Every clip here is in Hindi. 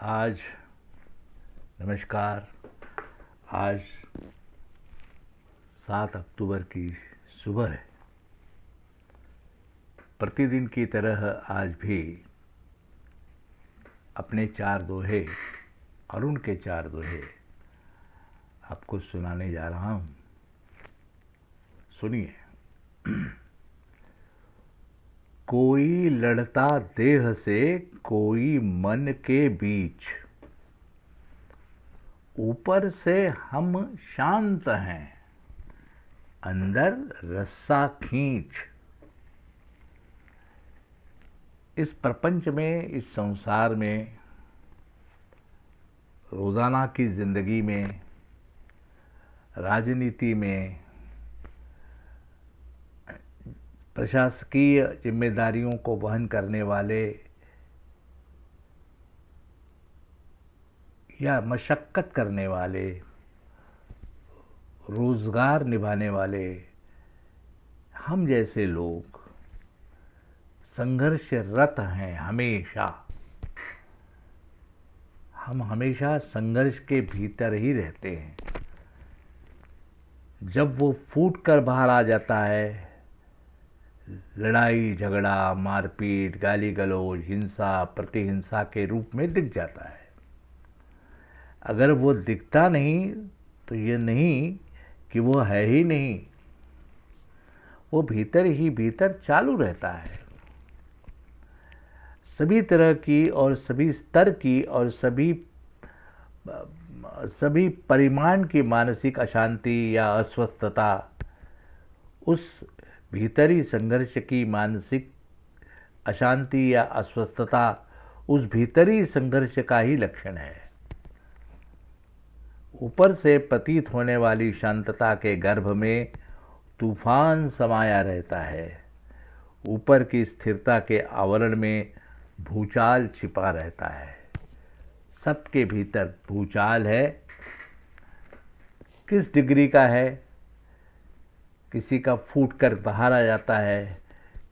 आज नमस्कार। आज 7 अक्टूबर की सुबह है। प्रतिदिन की तरह आज भी अपने 4 दोहे, अरुण के 4 दोहे आपको सुनाने जा रहा हूं। सुनिए। कोई लड़ता देह से, कोई मन के बीच, ऊपर से हम शांत हैं, अंदर रस्सा खींच। इस प्रपंच में, इस संसार में, रोजाना की जिंदगी में, राजनीति में, प्रशासकीय जिम्मेदारियों को वहन करने वाले या मशक्कत करने वाले, रोजगार निभाने वाले हम जैसे लोग संघर्षरत हैं। हम हमेशा संघर्ष के भीतर ही रहते हैं। जब वो फूट कर बाहर आ जाता है, लड़ाई झगड़ा, मारपीट, गाली गलौज, हिंसा, प्रतिहिंसा के रूप में दिख जाता है। अगर वो दिखता नहीं तो ये नहीं कि वो है ही नहीं, वो भीतर ही भीतर चालू रहता है। सभी तरह की और सभी स्तर की और सभी परिमाण की मानसिक अशांति या अस्वस्थता उस भीतरी संघर्ष की मानसिक अशांति या अस्वस्थता उस भीतरी संघर्ष का ही लक्षण है। ऊपर से प्रतीत होने वाली शांतता के गर्भ में तूफान समाया रहता है। ऊपर की स्थिरता के आवरण में भूचाल छिपा रहता है। सबके भीतर भूचाल है। किस डिग्री का है? किसी का फूट कर बाहर आ जाता है,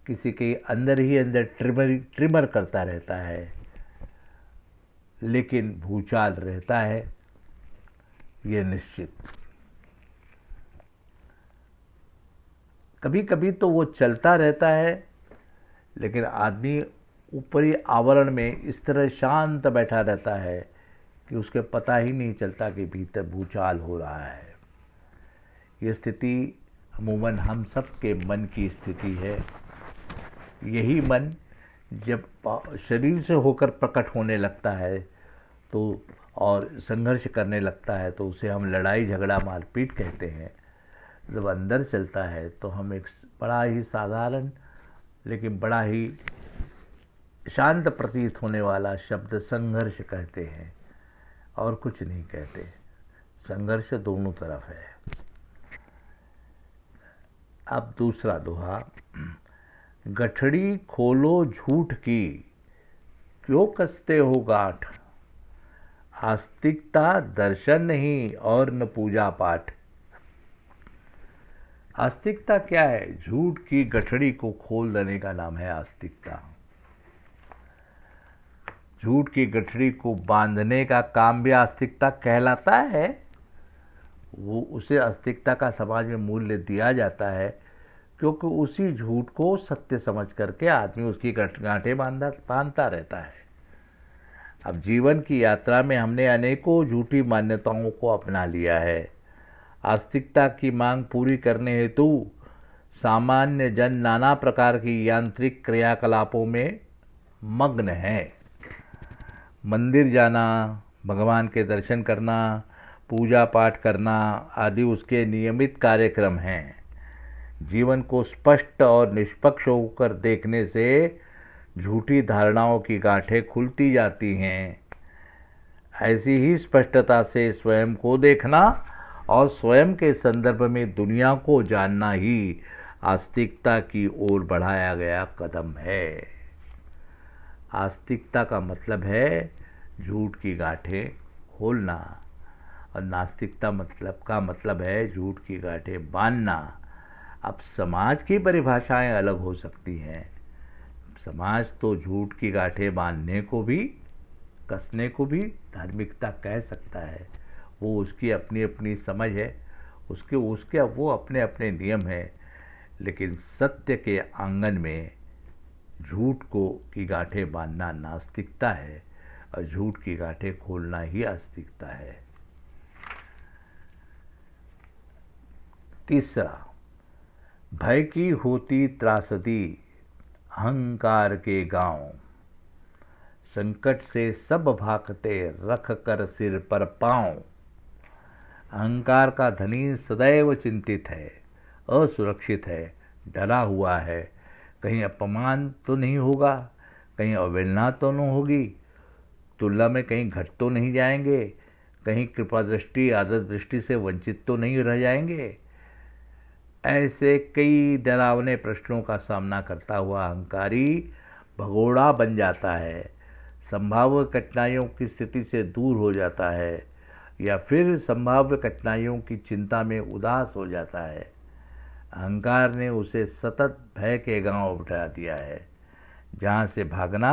किसी के अंदर ही अंदर ट्रिमर करता रहता है, लेकिन भूचाल रहता है, ये निश्चित। कभी कभी तो वो चलता रहता है, लेकिन आदमी ऊपरी आवरण में इस तरह शांत बैठा रहता है कि उसके पता ही नहीं चलता कि भीतर भूचाल हो रहा है। ये स्थिति अमूमन हम सब के मन की स्थिति है। यही मन जब शरीर से होकर प्रकट होने लगता है तो और संघर्ष करने लगता है तो उसे हम लड़ाई झगड़ा मारपीट कहते हैं। जब अंदर चलता है तो हम एक बड़ा ही साधारण लेकिन बड़ा ही शांत प्रतीत होने वाला शब्द संघर्ष कहते हैं, और कुछ नहीं कहते। संघर्ष दोनों तरफ है। अब दूसरा दोहा। गठड़ी खोलो झूठ की, क्यों कसते हो गांठ, आस्तिकता दर्शन नहीं और न पूजा पाठ। आस्तिकता क्या है? झूठ की गठड़ी को खोल देने का नाम है आस्तिकता। झूठ की गठड़ी को बांधने का काम भी आस्तिकता कहलाता है। वो उसे आस्तिकता का समाज में मूल्य दिया जाता है, क्योंकि उसी झूठ को सत्य समझ करके आदमी उसकी गांठें बांधता रहता है। अब जीवन की यात्रा में हमने अनेकों झूठी मान्यताओं को अपना लिया है। आस्तिकता की मांग पूरी करने हेतु सामान्य जन नाना प्रकार की यांत्रिक क्रियाकलापों में मग्न है। मंदिर जाना, भगवान के दर्शन करना, पूजा पाठ करना आदि उसके नियमित कार्यक्रम हैं। जीवन को स्पष्ट और निष्पक्ष होकर देखने से झूठी धारणाओं की गांठें खुलती जाती हैं। ऐसी ही स्पष्टता से स्वयं को देखना और स्वयं के संदर्भ में दुनिया को जानना ही आस्तिकता की ओर बढ़ाया गया कदम है। आस्तिकता का मतलब है झूठ की गांठें खोलना, और नास्तिकता का मतलब है झूठ की गांठें बांधना। अब समाज की परिभाषाएं अलग हो सकती हैं। समाज तो झूठ की गांठें बांधने को भी कसने को भी धार्मिकता कह सकता है। वो उसकी अपनी अपनी समझ है, उसके उसके वो अपने अपने नियम हैं। लेकिन सत्य के आंगन में झूठ को की गांठें बांधना नास्तिकता है, और झूठ की गांठें खोलना ही आस्तिकता है। तीसरा, भय की होती त्रासदी अहंकार के गांव, संकट से सब भागते रख कर सिर पर पांव। अहंकार का धनी सदैव चिंतित है, असुरक्षित है, डरा हुआ है। कहीं अपमान तो नहीं होगा, कहीं अवहेलना तो नहीं होगी, तुलना में कहीं घट तो नहीं जाएंगे, कहीं कृपा दृष्टि आदर दृष्टि से वंचित तो नहीं रह जाएंगे। ऐसे कई डरावने प्रश्नों का सामना करता हुआ अहंकारी भगोड़ा बन जाता है, संभाव्य कठिनाइयों की स्थिति से दूर हो जाता है, या फिर संभाव्य कठिनाइयों की चिंता में उदास हो जाता है। अहंकार ने उसे सतत भय के गांव उठा दिया है, जहां से भागना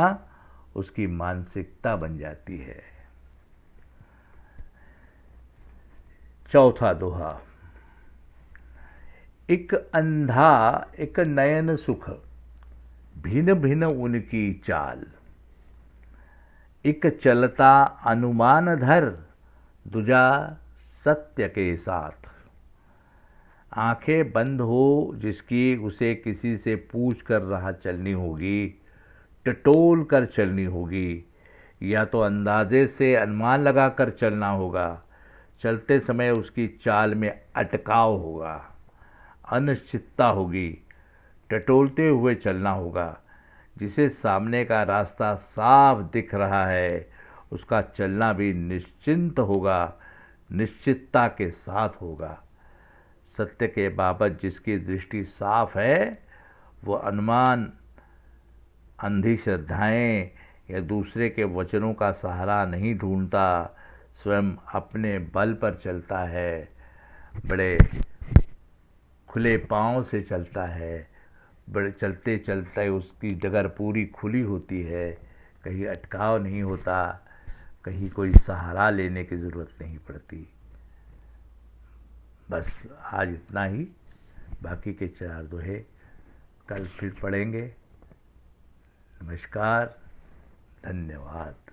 उसकी मानसिकता बन जाती है। चौथा दोहा, एक अंधा एक नयन सुख, भिन्न भिन्न उनकी चाल। एक चलता अनुमान धर, दूजा सत्य के साथ। आंखें बंद हो जिसकी, उसे किसी से पूछ कर राह चलनी होगी, टटोल कर चलनी होगी, या तो अंदाजे से अनुमान लगा कर चलना होगा। चलते समय उसकी चाल में अटकाव होगा, अनिश्चितता होगी, टटोलते हुए चलना होगा। जिसे सामने का रास्ता साफ दिख रहा है, उसका चलना भी निश्चिंत होगा, निश्चितता के साथ होगा। सत्य के बाबत जिसकी दृष्टि साफ है, वो अनुमान, अंधी श्रद्धाएं या दूसरे के वचनों का सहारा नहीं ढूंढता, स्वयं अपने बल पर चलता है, बड़े खुले पांव से चलता है। बड़े चलते चलते उसकी डगर पूरी खुली होती है, कहीं अटकाव नहीं होता, कहीं कोई सहारा लेने की ज़रूरत नहीं पड़ती। बस आज इतना ही, बाकी के 4 दोहे कल फिर पढ़ेंगे। नमस्कार, धन्यवाद।